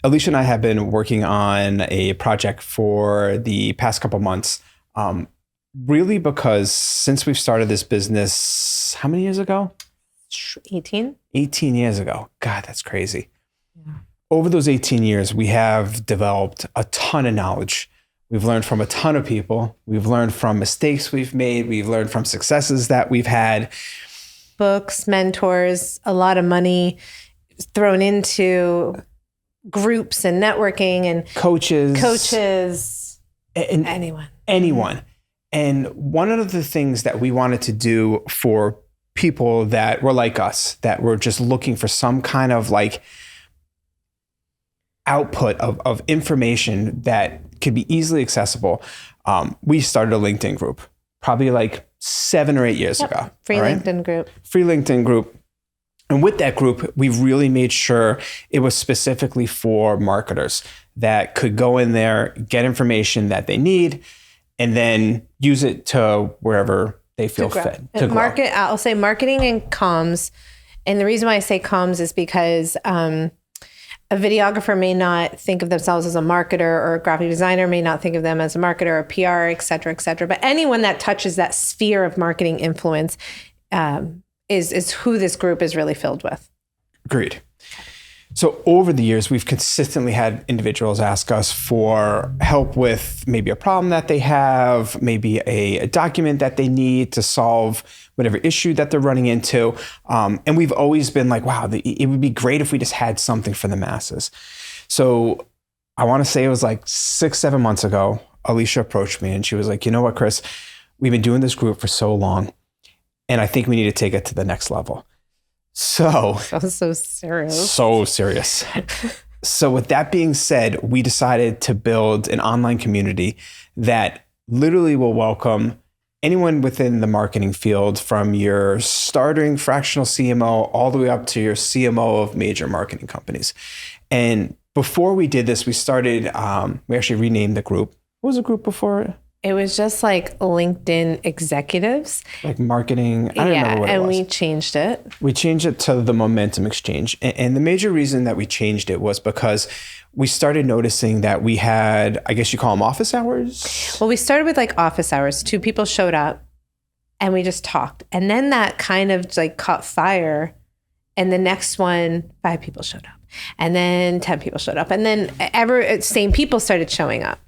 Alicia and I have been working on a project for the past couple months, really because since we've started this business, how many years ago? 18. 18 years ago. God, that's crazy. Yeah. Over those 18 years, we have developed a ton of knowledge. We've learned from a ton of people. We've learned from mistakes we've made. We've learned from successes that we've had. Books, mentors, a lot of money thrown into groups and networking and coaches, and anyone. And one of the things that we wanted to do for people that were like us, that were just looking for some kind of like output of information that could be easily accessible, we started a LinkedIn group probably like 7 or 8 years ago. Free LinkedIn group. And with that group, we really made sure it was specifically for marketers that could go in there, get information that they need, and then use it to wherever they feel fit to grow. I'll say marketing and comms. And the reason why I say comms is because a videographer may not think of themselves as a marketer, or a graphic designer may not think of them as a marketer or PR, et cetera, et cetera. But anyone that touches that sphere of marketing influence is who this group is really filled with. Agreed. So over the years, we've consistently had individuals ask us for help with maybe a problem that they have, maybe a document that they need to solve whatever issue that they're running into. And we've always been like, wow, it would be great if we just had something for the masses. So I want to say it was like 6-7 months ago, Alicia approached me and she was like, you know what, Chris, we've been doing this group for so long, and I think we need to take it to the next level. So serious. So serious. So with that being said, we decided to build an online community that literally will welcome anyone within the marketing field, from your starting fractional CMO all the way up to your CMO of major marketing companies. And before we did this, we actually renamed the group. What was the group before? It was just like LinkedIn executives. Like marketing. I don't remember what it was. And we changed it. We changed it to the Momentum Exchange. And the major reason that we changed it was because we started noticing that we had, I guess you call them office hours? Well, we started with like office hours. 2 people showed up and we just talked. And then that kind of like caught fire. And the next one, 5 people showed up. And then 10 people showed up. And then same people started showing up.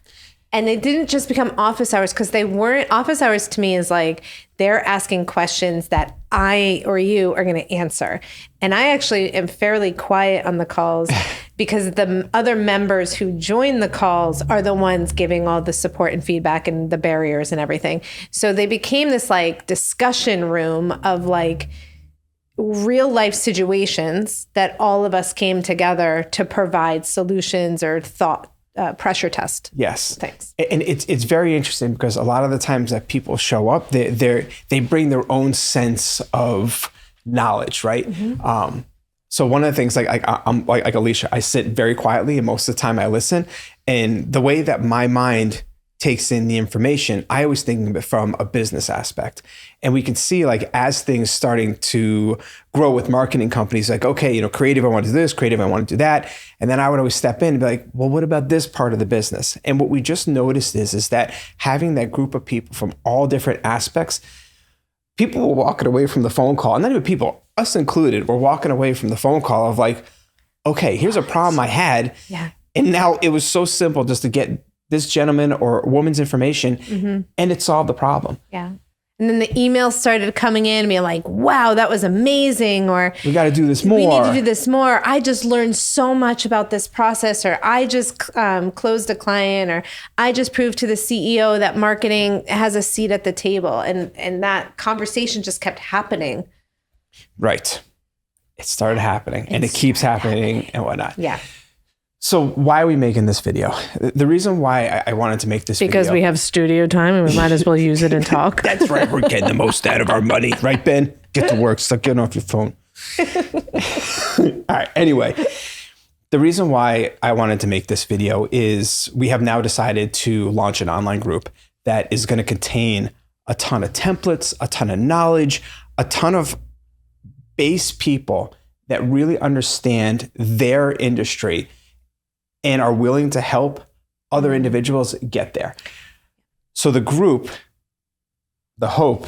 And they didn't just become office hours, because they weren't. Office hours to me is like they're asking questions that I or you are going to answer. And I actually am fairly quiet on the calls because the other members who join the calls are the ones giving all the support and feedback and the barriers and everything. So they became this like discussion room of like real life situations that all of us came together to provide solutions or thought. Pressure test. Yes. Thanks. And it's very interesting because a lot of the times that people show up, they bring their own sense of knowledge, right? Mm-hmm. So one of the things, I'm like Alicia, I sit very quietly and most of the time I listen. And the way that my mind takes in the information, I always think of it from a business aspect. And we can see like as things starting to grow with marketing companies, like, okay, creative, I want to do this, creative, I want to do that. And then I would always step in and be like, well, what about this part of the business? And what we just noticed is that having that group of people from all different aspects, people were walking away from the phone call, and not even people, us included, were walking away from the phone call of like, okay, here's a problem I had. Yeah. And now it was so simple just to get this gentleman or woman's information, mm-hmm. and it solved the problem. Yeah. And then the emails started coming in and being like, wow, that was amazing. Or we got to do this more. We need to do this more. I just learned so much about this process, or I just closed a client, or I just proved to the CEO that marketing has a seat at the table. And that conversation just kept happening. Right. It started happening and it keeps happening and whatnot. Yeah. So why are we making this video? The reason why I wanted to make this video. Because we have studio time and we might as well use it and talk. That's right. We're getting the most out of our money. Right, Ben? Get to work. Stop getting off your phone. All right. Anyway, the reason why I wanted to make this video is we have now decided to launch an online group that is going to contain a ton of templates, a ton of knowledge, a ton of base people that really understand their industry and are willing to help other individuals get there. So the group, the hope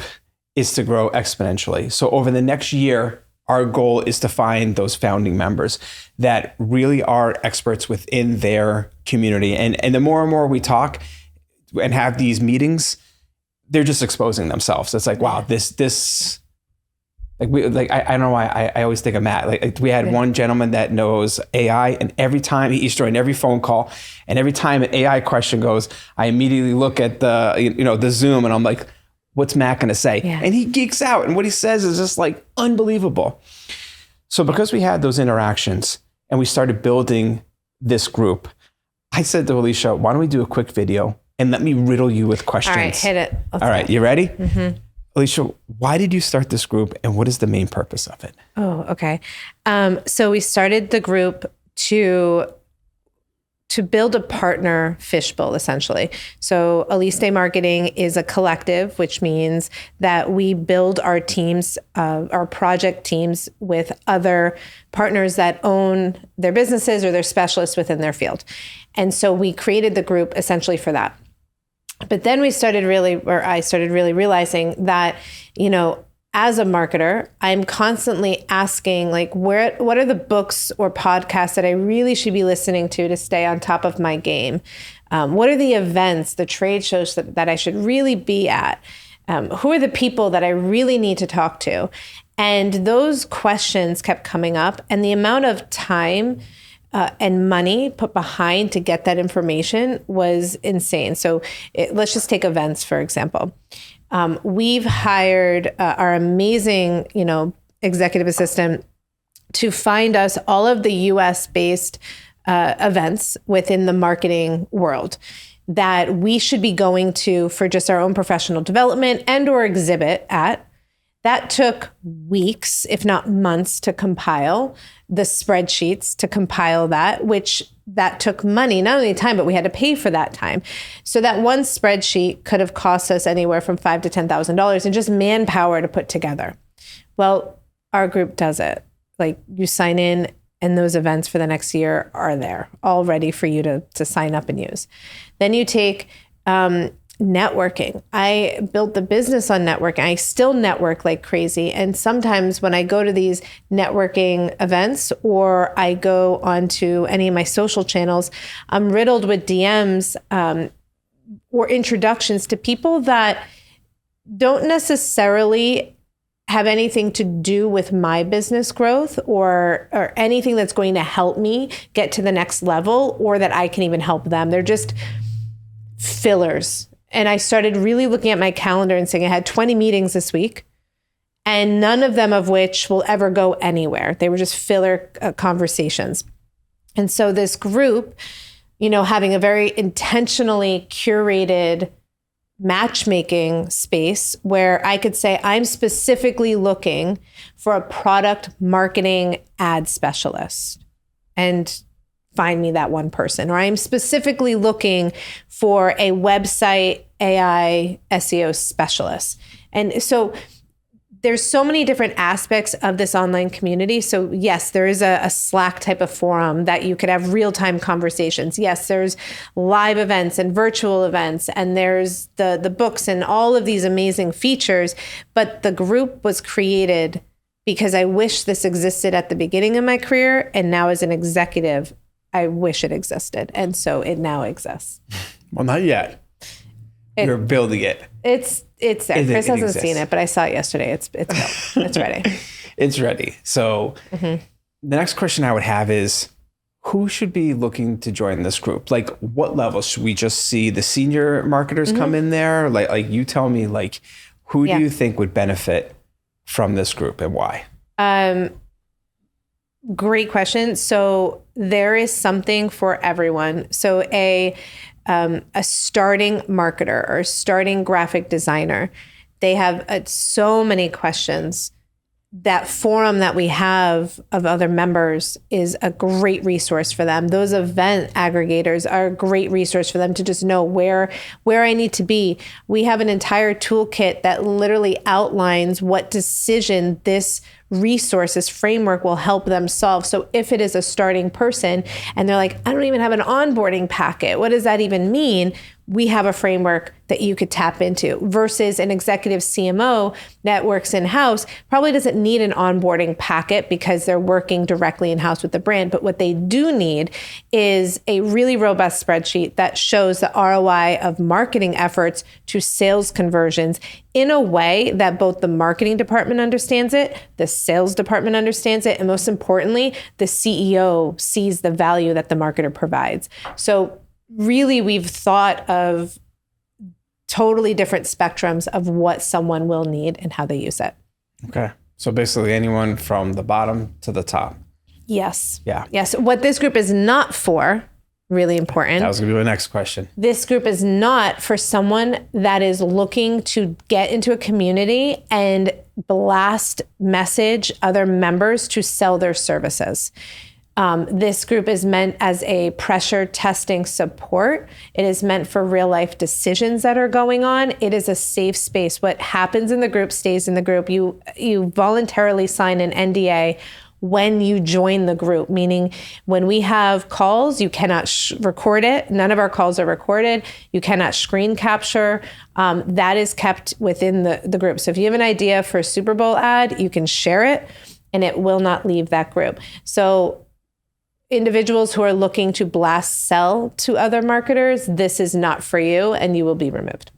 is to grow exponentially. So over the next year, our goal is to find those founding members that really are experts within their community. And the more and more we talk and have these meetings, they're just exposing themselves. It's like, wow, this I don't know why I always think of Matt. Like we had one gentleman that knows AI, and every time he's joined every phone call, and every time an AI question goes, I immediately look at the Zoom, and I'm like, what's Matt going to say? Yeah. And he geeks out, and what he says is just like unbelievable. So because we had those interactions and we started building this group, I said to Alicia, why don't we do a quick video and let me riddle you with questions. All right, hit it. All right, you ready? Mm-hmm. Alicia, why did you start this group, and what is the main purpose of it? Oh, okay. So we started the group to build a partner fishbowl, essentially. So Alicia Marketing is a collective, which means that we build our teams, our project teams, with other partners that own their businesses or they're specialists within their field. And so we created the group essentially for that. But then I started really realizing that, as a marketer, I'm constantly asking, like, what are the books or podcasts that I really should be listening to stay on top of my game? What are the events, the trade shows that I should really be at? Who are the people that I really need to talk to? And those questions kept coming up, and the amount of time and money put behind to get that information was insane. So let's just take events, for example. We've hired our amazing, executive assistant to find us all of the US-based events within the marketing world that we should be going to for just our own professional development and or exhibit at. That took weeks, if not months, to compile the spreadsheets, to compile that took money, not only time, but we had to pay for that time. So that one spreadsheet could have cost us anywhere from $5,000 to $10,000 in just manpower to put together. Well, our group does it. Like, you sign in, and those events for the next year are there, all ready for you to sign up and use. Then you take networking. I built the business on networking. I still network like crazy. And sometimes when I go to these networking events or I go onto any of my social channels, I'm riddled with DMs or introductions to people that don't necessarily have anything to do with my business growth or anything that's going to help me get to the next level or that I can even help them. They're just fillers. And I started really looking at my calendar and saying I had 20 meetings this week, and none of them of which will ever go anywhere. They were just filler conversations. And so this group, having a very intentionally curated matchmaking space where I could say, I'm specifically looking for a product marketing ad specialist, and find me that one person. Or I'm specifically looking for a website AI SEO specialist. And so there's so many different aspects of this online community. So yes, there is a Slack type of forum that you could have real-time conversations. Yes, there's live events and virtual events, and there's the books and all of these amazing features. But the group was created because I wish this existed at the beginning of my career, and now as an executive, I wish it existed. And so it now exists. Well, not yet. You're building it. It's there. Chris hasn't seen it, but I saw it yesterday. It's built. It's ready. It's ready. So the next question I would have is, who should be looking to join this group? Like, what level? Should we just see the senior marketers come in there? Like you tell me, like, who do you think would benefit from this group and why? Great question. So there is something for everyone. So a starting marketer or starting graphic designer, they have so many questions that forum that we have of other members is a great resource for them. Those event aggregators are a great resource for them to just know where I need to be. We have an entire toolkit that literally outlines what decision this framework will help them solve. So if it is a starting person and they're like, I don't even have an onboarding packet, what does that even mean? We have a framework that you could tap into, versus an executive CMO that works in-house probably doesn't need an onboarding packet because they're working directly in-house with the brand. But what they do need is a really robust spreadsheet that shows the ROI of marketing efforts to sales conversions in a way that both the marketing department understands it, the sales department understands it, and most importantly, the CEO sees the value that the marketer provides. So really, we've thought of totally different spectrums of what someone will need and how they use it. Okay. So basically anyone from the bottom to the top. Yes. Yeah. Yes. What this group is not for, really important. That was going to be my next question. This group is not for someone that is looking to get into a community and blast message other members to sell their services. This group is meant as a pressure testing support. It is meant for real life decisions that are going on. It is a safe space. What happens in the group stays in the group. You voluntarily sign an NDA when you join the group, meaning when we have calls, you cannot record it. None of our calls are recorded. You cannot screen capture. That is kept within the group. So if you have an idea for a Super Bowl ad, you can share it and it will not leave that group. So individuals who are looking to blast sell to other marketers, this is not for you and you will be removed.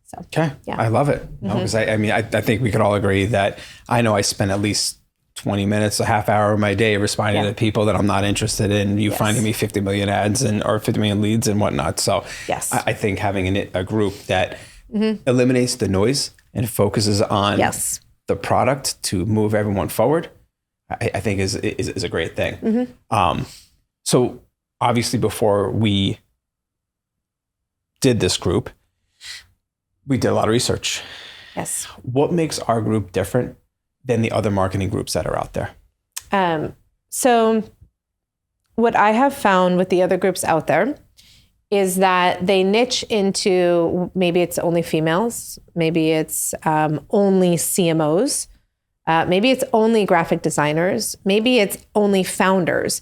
So, okay. Yeah. I love it. Because I think we could all agree that I know I spend at least 20 minutes, a half hour of my day responding to people that I'm not interested in, you finding me 50 million ads or 50 million leads and whatnot. So I think having a group that eliminates the noise and focuses on the product to move everyone forward, I think is a great thing. So obviously before we did this group, we did a lot of research. Yes. What makes our group different than the other marketing groups that are out there? So what I have found with the other groups out there is that they niche into, maybe it's only females, maybe it's only CMOs, maybe it's only graphic designers, maybe it's only founders.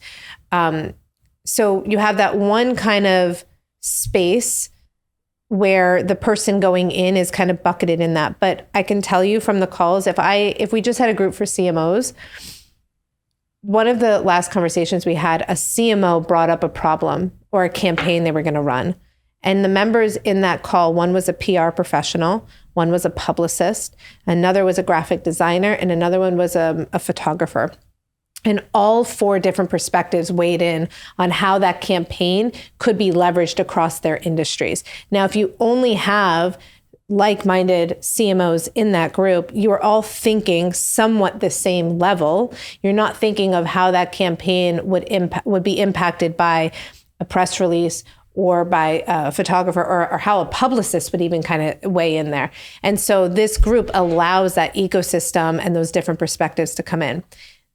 So you have that one kind of space where the person going in is kind of bucketed in that. But I can tell you from the calls, if we just had a group for CMOs, one of the last conversations we had, a CMO brought up a problem or a campaign they were going to run. And the members in that call, one was a PR professional, one was a publicist, another was a graphic designer, and another one was a photographer. And all four different perspectives weighed in on how that campaign could be leveraged across their industries. Now, if you only have like-minded CMOs in that group, you are all thinking somewhat the same level. You're not thinking of how that campaign would be impacted by a press release or by a photographer, or how a publicist would even kind of weigh in there. And so this group allows that ecosystem and those different perspectives to come in.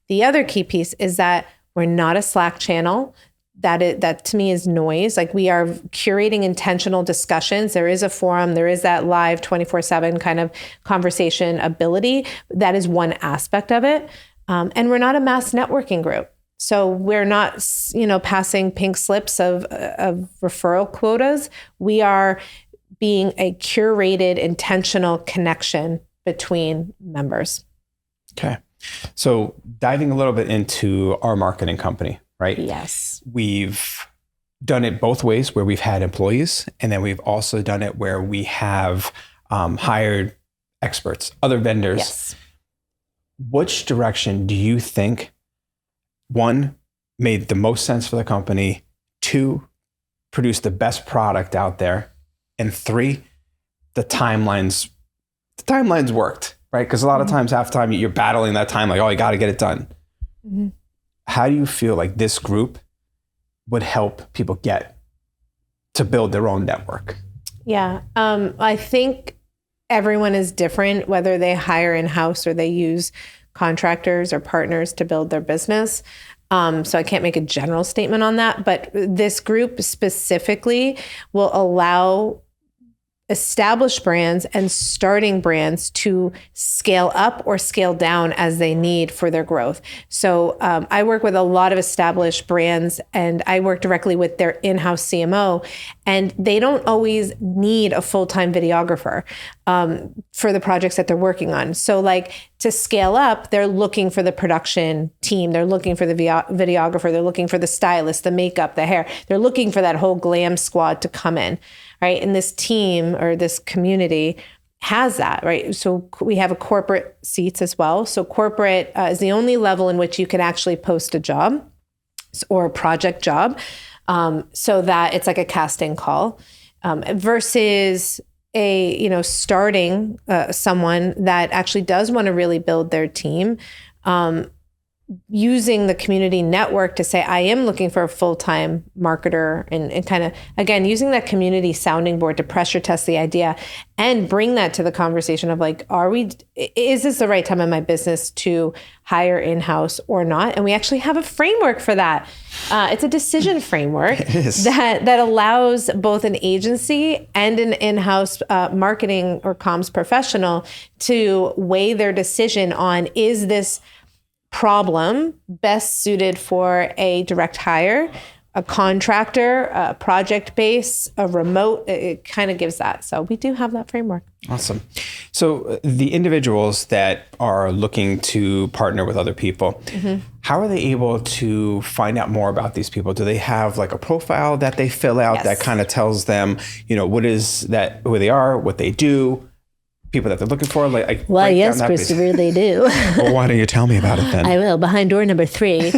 The other key piece is that we're not a Slack channel. That to me is noise. Like, we are curating intentional discussions. There is a forum. There is that live 24/7 kind of conversation ability. That is one aspect of it. And we're not a mass networking group. So we're not, passing pink slips of referral quotas. We are being a curated, intentional connection between members. Okay. So diving a little bit into our marketing company, right? Yes. We've done it both ways, where we've had employees, and then we've also done it where we have hired experts, other vendors. Yes. Which direction do you think, one, made the most sense for the company, two, produced the best product out there, and three, the timelines worked? Right? Because a lot of times, half the time, you're battling that time, like, oh, you got to get it done. Mm-hmm. How do you feel like this group would help people get to build their own network? Yeah. I think everyone is different, whether they hire in-house or they use contractors or partners to build their business. So I can't make a general statement on that, but this group specifically will allow established brands and starting brands to scale up or scale down as they need for their growth. So I work with a lot of established brands, and I work directly with their in-house CMO, and they don't always need a full-time videographer for the projects that they're working on. So like to scale up, they're looking for the production team. They're looking for the videographer. They're looking for the stylist, the makeup, the hair. They're looking for that whole glam squad to come in. Right. And this team or this community has that, right? So we have a corporate seats as well. So corporate is the only level in which you can actually post a job or a project job, so that it's like a casting call, versus starting someone that actually does want to really build their team. Using the community network to say, I am looking for a full-time marketer, and kind of, again, using that community sounding board to pressure test the idea and bring that to the conversation of like, is this the right time in my business to hire in-house or not? And we actually have a framework for that. It's a decision framework that allows both an agency and an in-house marketing or comms professional to weigh their decision on, is this problem best suited for a direct hire, a contractor, a project base, a remote. It kind of gives that. So we do have that framework. Awesome. So the individuals that are looking to partner with other people, how are they able to find out more about these people? Do they have like a profile that they fill out that kind of tells them, what is that, who they are, what they do? People that they're looking for? Well, yes, Christopher, they do. Well, why don't you tell me about it then? I will. Behind door number 3.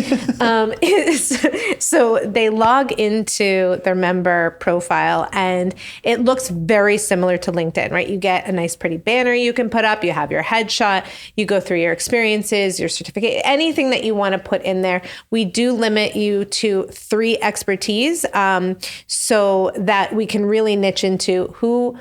So they log into their member profile, and it looks very similar to LinkedIn, right? You get a nice pretty banner you can put up. You have your headshot. You go through your experiences, your certificate, anything that you want to put in there. We do limit you to 3 expertise, so that we can really niche into who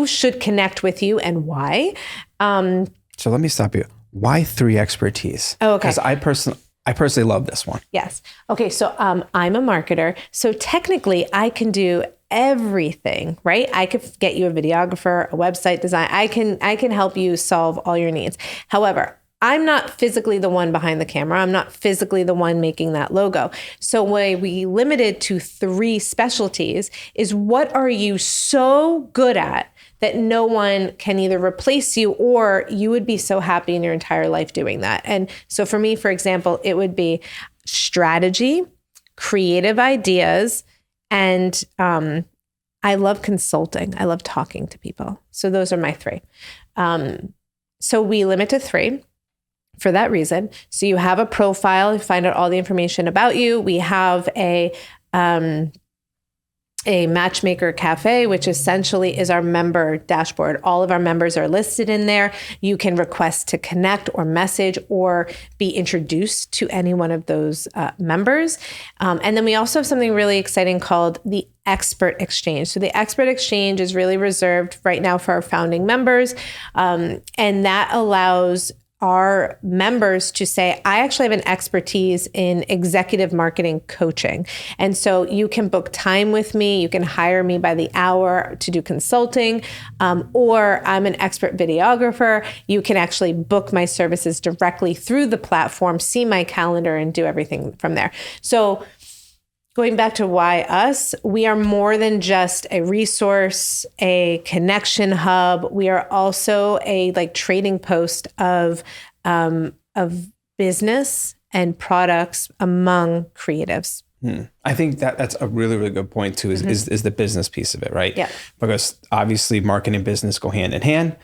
should connect with you and why. So let me stop you. Why 3 expertise? Oh, okay. Because I personally love this one. Yes. Okay. So I'm a marketer. So technically I can do everything, right? I could get you a videographer, a website design. I can help you solve all your needs. However, I'm not physically the one behind the camera. I'm not physically the one making that logo. So what we limited to 3 specialties is, what are you so good at that no one can either replace you, or you would be so happy in your entire life doing that? And so for me, for example, it would be strategy, creative ideas, and I love consulting. I love talking to people. So those are my 3. So we limit to 3. For that reason. So you have a profile, you find out all the information about you. We have a matchmaker cafe, which essentially is our member dashboard. All of our members are listed in there. You can request to connect or message or be introduced to any one of those members. And then we also have something really exciting called the Expert Exchange. So the Expert Exchange is really reserved right now for our founding members. And that allows our members to say, I actually have an expertise in executive marketing coaching. And so you can book time with me. You can hire me by the hour to do consulting, or I'm an expert videographer. You can actually book my services directly through the platform, see my calendar, and do everything from there. So going back to why us, we are more than just a resource, a connection hub. We are also a trading post of business and products among creatives. I think that's a really, really good point too, is the business piece of it, right? Yeah. Because obviously marketing and business go hand in hand,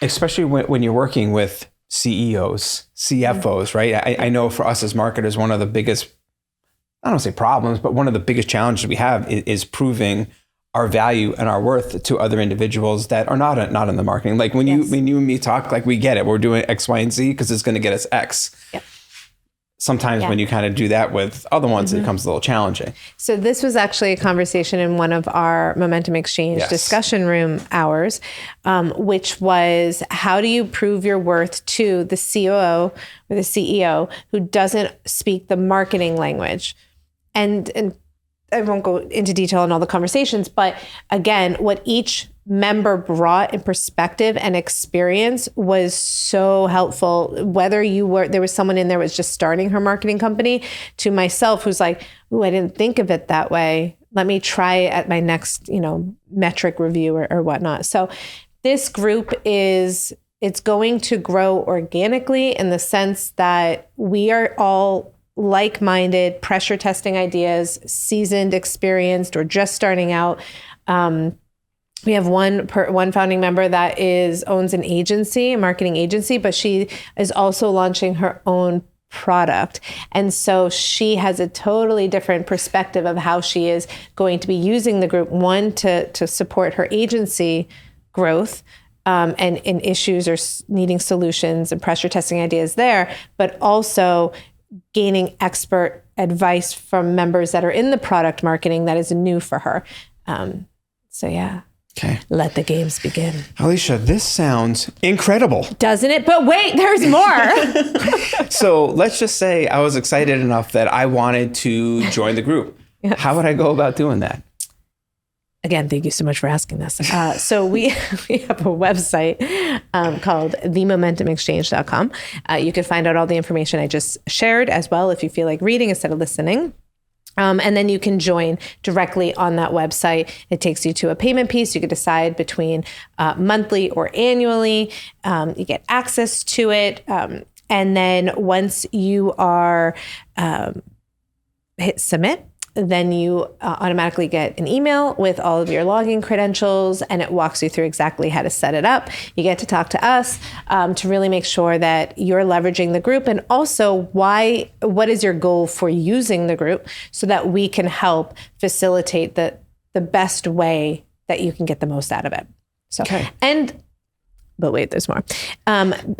especially when you're working with CEOs, CFOs, right? I know for us as marketers, one of the biggest, I don't say problems, but one of the biggest challenges we have is proving our value and our worth to other individuals that are not in the marketing. Like when you and me talk, like we get it. We're doing X, Y, and Z because it's going to get us X. Yep. sometimes when you kind of do that with other ones, it becomes a little challenging. So this was actually a conversation in one of our Momentum Exchange discussion room hours, which was, how do you prove your worth to the COO or the CEO who doesn't speak the marketing language? And I won't go into detail in all the conversations, but again, what each member brought in perspective and experience was so helpful. Whether there was someone in there was just starting her marketing company, to myself who's like, ooh, I didn't think of it that way. Let me try it at my next, metric review or whatnot. So this group it's going to grow organically in the sense that we are all like-minded, pressure testing ideas, seasoned, experienced, or just starting out. We have one founding member that owns an agency, a marketing agency, but she is also launching her own product. And so she has a totally different perspective of how she is going to be using the group, one, to support her agency growth, and in issues or needing solutions and pressure testing ideas there, but also gaining expert advice from members that are in the product marketing that is new for her. So yeah. Okay. Let the games begin. Alicia, this sounds incredible. Doesn't it? But wait, there's more. So let's just say I was excited enough that I wanted to join the group. Yes. How would I go about doing that? Again, thank you so much for asking this. So we have a website called themomentumexchange.com. You can find out all the information I just shared as well if you feel like reading instead of listening. And then you can join directly on that website. It takes you to a payment piece. You can decide between monthly or annually. You get access to it. And then once you are hit submit, then you automatically get an email with all of your login credentials, and it walks you through exactly how to set it up. You get to talk to us to really make sure that you're leveraging the group, and also what is your goal for using the group so that we can help facilitate the best way that you can get the most out of it. So, okay. But wait, there's more.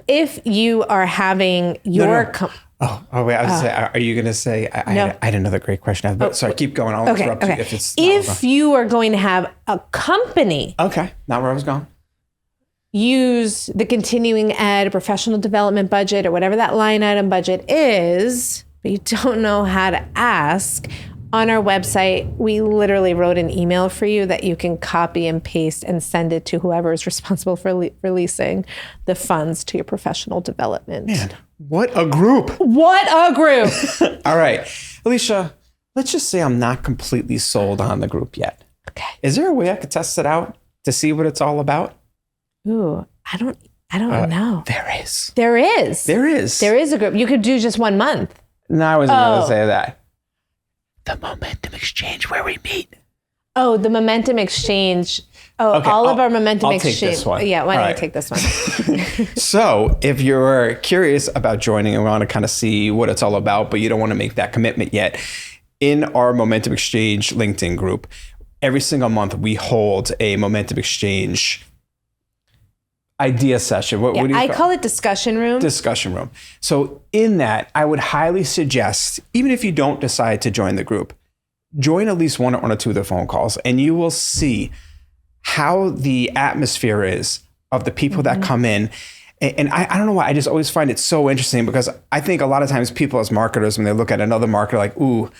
If you are having your... Oh, wait, I was going to say, are you going to say, I had another great question. Sorry, keep going. I'll interrupt you if it's if you are going to have a company. Okay, not where I was going. Use the continuing ed, professional development budget, or whatever that line item budget is, but you don't know how to ask. On our website, we literally wrote an email for you that you can copy and paste and send it to whoever is responsible for releasing the funds to your professional development. Man, what a group. What a group. All right. Alicia, let's just say I'm not completely sold on the group yet. Okay. Is there a way I could test it out to see what it's all about? Ooh, I don't know. There is. There is. There is. There is a group. You could do just 1 month. No, I wasn't going to say that. The Momentum Exchange, where we meet. Oh, the Momentum Exchange. Oh, okay. All of our Momentum Exchange. I'll take this one. Yeah, why don't I take this one? So if you're curious about joining and want to kind of see what it's all about, but you don't want to make that commitment yet, in our Momentum Exchange LinkedIn group, every single month we hold a Momentum Exchange idea session. What do you call it discussion room. Discussion room. So in that, I would highly suggest, even if you don't decide to join the group, join at least one or two of the phone calls, and you will see how the atmosphere is of the people that come in. And I don't know why, I just always find it so interesting, because I think a lot of times people as marketers, when they look at another marketer, like, ooh,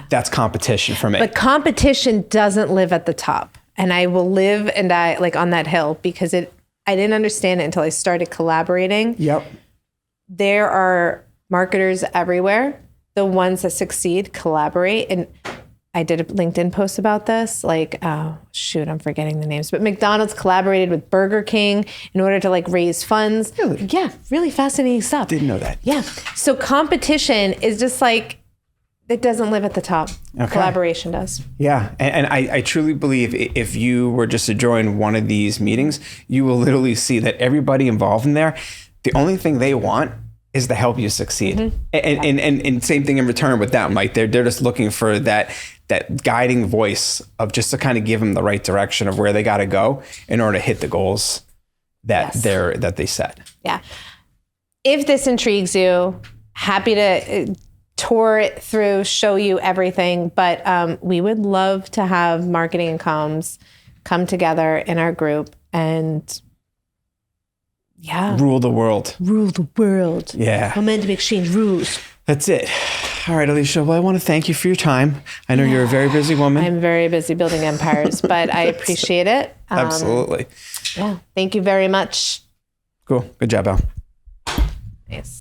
that's competition for me. But competition doesn't live at the top. And I will live and die like on that hill, because I didn't understand it until I started collaborating. Yep. There are marketers everywhere. The ones that succeed collaborate. And I did a LinkedIn post about this. Like, oh, shoot, I'm forgetting the names. But McDonald's collaborated with Burger King in order to raise funds. Really? Yeah, really fascinating stuff. Didn't know that. Yeah. So competition is just it doesn't live at the top. Okay. Collaboration does. Yeah. And I truly believe if you were just to join one of these meetings, you will literally see that everybody involved in there, the only thing they want is to help you succeed. Mm-hmm. And same thing in return with them. Like they're just looking for that guiding voice of just to kind of give them the right direction of where they got to go in order to hit the goals that they set. Yeah. If this intrigues you, happy to tour it through, show you everything. But we would love to have marketing and comms come together in our group and rule the world. Rule the world. Yeah. Momentum exchange rules. That's it. All right, Alicia. Well, I want to thank you for your time. I know you're a very busy woman. I'm very busy building empires, but I appreciate it. Absolutely. Yeah. Thank you very much. Cool. Good job, Al. Nice.